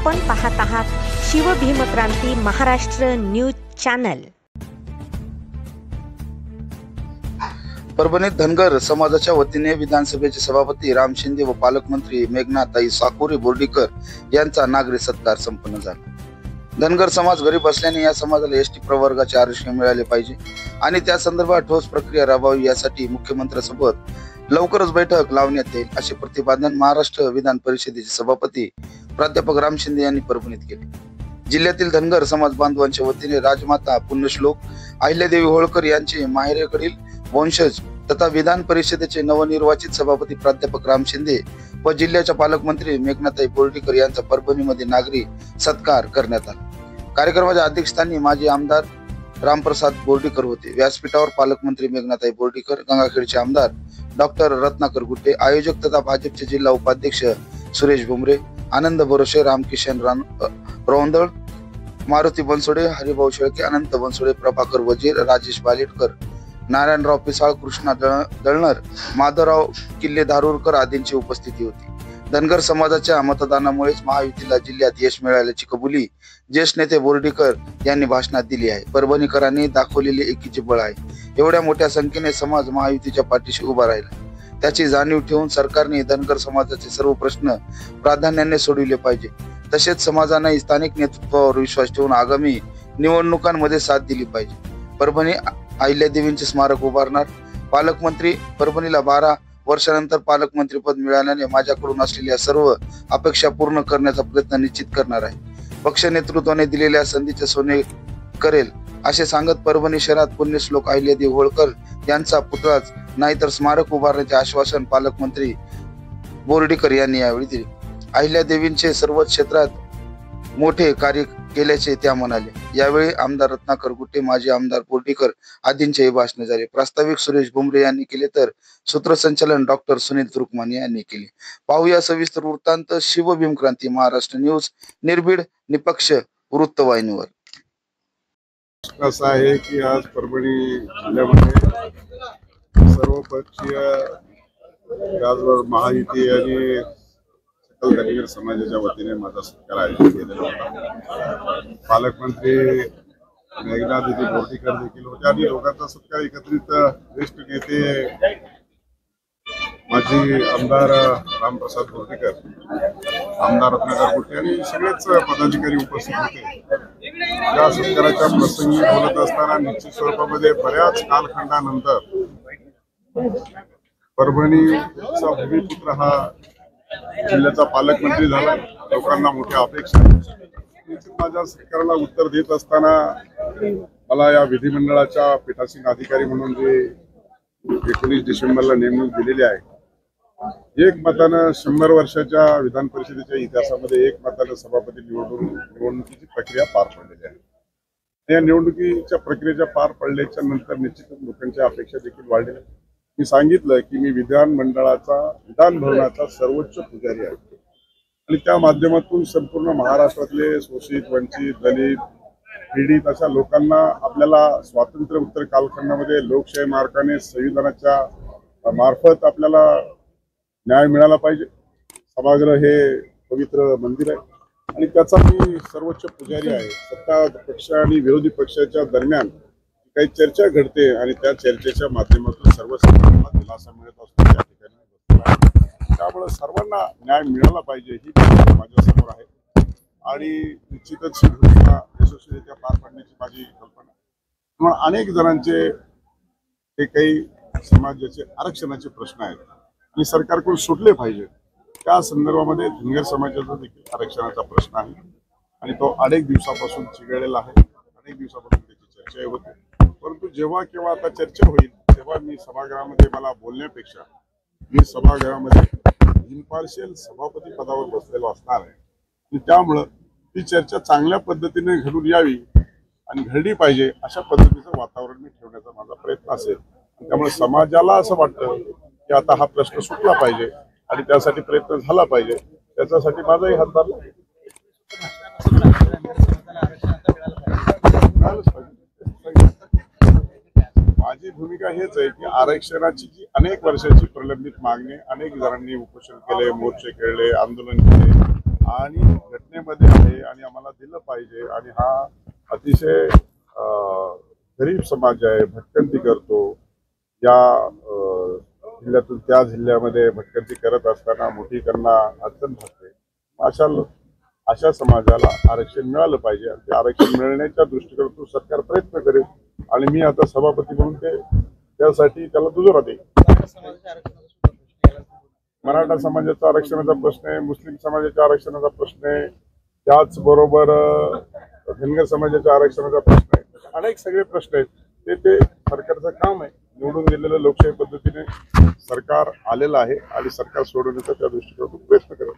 आपण पाहत आहात शिवभीमक्रांती महाराष्ट्र न्यूज चॅनल। परभणीत धनगर समाजाच्या वतीने विधानसभेचे सभापती राम शिंदे व पालकमंत्री मेघनाताई साकोरे बोर्डीकर यांचा नागरी सत्कार संपन्न झाला। धनगर समाज गरीब असल्याने या समाजाला एसटी प्रवर्गाचे आरक्षण मिळाले पाहिजे आणि त्या संदर्भात ठोस प्रक्रिया राबवावी यासाठी मुख्यमंत्र्यांसोबत लवकरच बैठक लावण्यात येईल असे प्रतिपादन महाराष्ट्र विधान परिषदेचे सभापती प्राध्यापक राम शिंदे यांनी परभणीत केले। जिल्ह्यातील धनगर समाज बांधवांच्या वतीने राजमाता पुण्यश्लोक अहिल्यादेवी होळकर यांचे माहेरकडील वंशज तथा विधान परिषदेचे नवनिर्वाचित सभापती प्राध्यापक राम शिंदे व जिल्ह्याच्या पालकमंत्री मेघनाताई बोर्डीकर यांचा परभणीमध्ये नागरी सत्कार करण्यात आला। कार्यक्रमाच्या अध्यक्षस्थानी माजी आमदार रामप्रसाद बोर्डीकर होते। व्यासपीठावर पालकमंत्री मेघनाताई बोर्डीकर, गंगाखेडचे आमदार डॉक्टर रत्नाकर गुट्टे, आयोजक तथा भाजपचे जिल्हा उपाध्यक्ष सुरेश भुमरे, आनंद बोरसे, रामकिशन रोंदळ, मारुती बनसोडे, हरिभाऊ शेळके, अनंत बनसोडे, प्रभाकर वजीर, राजेश बालेटकर, नारायणराव पिसाळ, कृष्णा दळणर, माधवराव किल्ले धारूरकर आदींची उपस्थिती होती। धनगर समाजाच्या मतदानामुळेच महायुतीला जिल्ह्यात यश मिळाल्याची कबुली ज्येष्ठ नेते बोर्डीकर यांनी भाषणात दिली आहे। परभणीकरांनी दाखवलेले एकीचे बळ आहे। एवढ्या मोठ्या संख्येने समाज महायुतीच्या पाठीशी उभा राहिला, त्याची जाणीव ठेवून सरकारने धनगर समाजाचे सर्व प्रश्न प्राधान्याने सोडविले पाहिजे। तसेच समाजाने स्थानिक नेतृत्वावर विश्वास ठेवून आगामी निवडणुकांमध्ये साथ दिली पाहिजे। परभणी अहिल्यादेवींचे स्मारक उभारणार। पालकमंत्री परभणीला 12 वर्षानंतर पालकमंत्रीपद मिळाल्याने माझ्याकडून असलेल्या सर्व अपेक्षा पूर्ण करण्याचा प्रयत्न निश्चित करणार आहे। पक्ष नेतृत्वाने दिलेल्या संधीचे सोने करेल असे सांगत परभणी शहरात पुण्यश्लोक अहिल्यादेवी होळकर यांचा पुतळाच नाही तर स्मारक उभारण्याचे आश्वासन पालकमंत्री बोर्डीकर यांनी यावेळी दिले। अहिल्यादेवींचे सर्वच क्षेत्रात मोठे कार्य केल्याचे त्या म्हणाले। यावेळी आमदार रत्नाकर गुट्टे, माजी आमदार बोर्डीकर आदींचे भाषण झाले। प्रास्ताविक सुरेश भुमरे यांनी केले तर सूत्रसंचालन डॉक्टर सुनील तुरुकमानी यांनी केले। पाहूया सविस्तर वृत्तांत शिवभीमक्रांती महाराष्ट्र न्यूज, निर्भीड निपक्ष वृत्तवाहिनीवर। असं आहे की आज परभणी जिल्ह्यामध्ये सर्वपक्षीय त्याचबरोबर महायुती आणि सकल धनगर समाजाच्या वतीने माझा सत्कार आयोजित केलेला होता। पालकमंत्री मेघनाताई बोर्डीकर देखील होते आणि लोकांचा सत्कार एकत्रित ज्येष्ठ नेते माजी आमदार रामप्रसाद बोर्डीकर, आमदार रत्नाकर गुट्टे आणि सगळेच पदाधिकारी उपस्थित होते। या सत्काराच्या प्रसंगी बोलत असताना निश्चित स्वरूपामध्ये बऱ्याच कालखंडानंतर परभणीचा भूमिपुत्र हा जिल्ह्याचा पालकमंत्री झाला। लोकांना मोठ्या अपेक्षा आहेत। माझ्या सत्काराला उत्तर देत असताना मला या विधिमंडळाच्या पीठासीन अधिकारी म्हणून जे 19 डिसेंबरला नेमणूक दिलेली आहे, एक मतानं 100 वर्षाच्या विधान परिषदेच्या इतिहासामध्ये एक मतानं सभापती निवडणुकीची प्रक्रिया पार पडलेली आहे। या निवडणुकीच्या प्रक्रियेच्या पार पडल्याच्या नंतर निश्चितच लोकांच्या अपेक्षा देखील वाढलेल्या। मी सांगितलं की मी विधान भवनाचा सर्वोच्च पुजारी आहे आणि त्या माध्यमातून संपूर्ण महाराष्ट्रातले शोषित, वंचित, दलित, पीडित अशा लोकांना आपल्याला स्वातंत्र्य उत्तर कालखंडामध्ये लोकशाही मार्गाने संविधानाच्या मार्फत आपल्याला न्याय मिळाला पाहिजे। सभागृह हे पवित्र मंदिर आहे आणि त्याचा मी सर्वोच्च पुजारी आहे। सत्ता पक्ष आणि विरोधी पक्षाच्या दरम्यान काही चर्चा घडते आणि त्या चर्चेच्या माध्यमातून सर्वसामान्यांना दिलासा मिळत असतो त्या ठिकाणी। त्यामुळे सर्वांना न्याय मिळाला पाहिजे ही माझ्या समोर आहे आणि निश्चितच ही भूमिका यशस्वीरित्या पार पाडण्याची माझी कल्पना। म्हणून अनेक जणांचे हे काही समाजाचे आरक्षणाचे प्रश्न आहेत आणि सरकारकडून सुटले पाहिजे। त्या संदर्भामध्ये धनगर समाजाचा देखील आरक्षणाचा प्रश्न आहे आणि तो अनेक दिवसापासून चिघळलेला आहे। अनेक दिवसापासून त्याची चर्चा होते, परंतु जेव्हा केव्हा आता चर्चा होईल तेव्हा मी सभागृहामध्ये मला बोलण्यापेक्षा मी सभागृहामध्ये इम्पार्शियल सभापती पदावर बसलेलो असणार आहे आणि त्यामुळं ती चर्चा चांगल्या पद्धतीने घडून यावी आणि घडली पाहिजे अशा पद्धतीचं वातावरण मी ठेवण्याचा माझा प्रयत्न असेल। त्यामुळे समाजाला असं वाटतं की आता हा प्रश्न सुटला पाहिजे आणि त्यासाठी प्रयत्न झाला पाहिजे, त्याच्यासाठी माझाही हातभार लागेल। माझी भूमिका हेच आहे की आरक्षणाची जी अनेक वर्षाची प्रलंबित मागणी, अनेक जणांनी उपोषण केले, मोर्चे केले, आंदोलन केले आणि घटनेमध्ये आणि आम्हाला दिलं पाहिजे. आणि हा अतिशय गरीब समाज आहे, भटकंती करतो. या जिल्ह्यातून त्या जिल्ह्यामध्ये भटकंती करत असताना मोठी त्यांना अडचण भासते. अशा समाजाला आरक्षण मिळालं पाहिजे आणि ते आरक्षण मिळण्याच्या दृष्टिकोनातून सरकार प्रयत्न करेल. आणि मी आता सभापती म्हणून त्यासाठी त्याला दुजोरा देईल. मराठा समाजाचा आरक्षणाचा प्रश्न आहे, मुस्लिम समाजाच्या आरक्षणाचा प्रश्न आहे, त्याचबरोबर धनगर समाजाच्या आरक्षणाचा प्रश्न आहे. अनेक सगळे प्रश्न आहेत. ते सरकारचं काम आहे. निवडून गेलेलं लोकशाही पद्धतीने सरकार आलेलं आहे आणि सरकार सोडवण्याचा त्या दृष्टिकोनातून प्रयत्न करेल.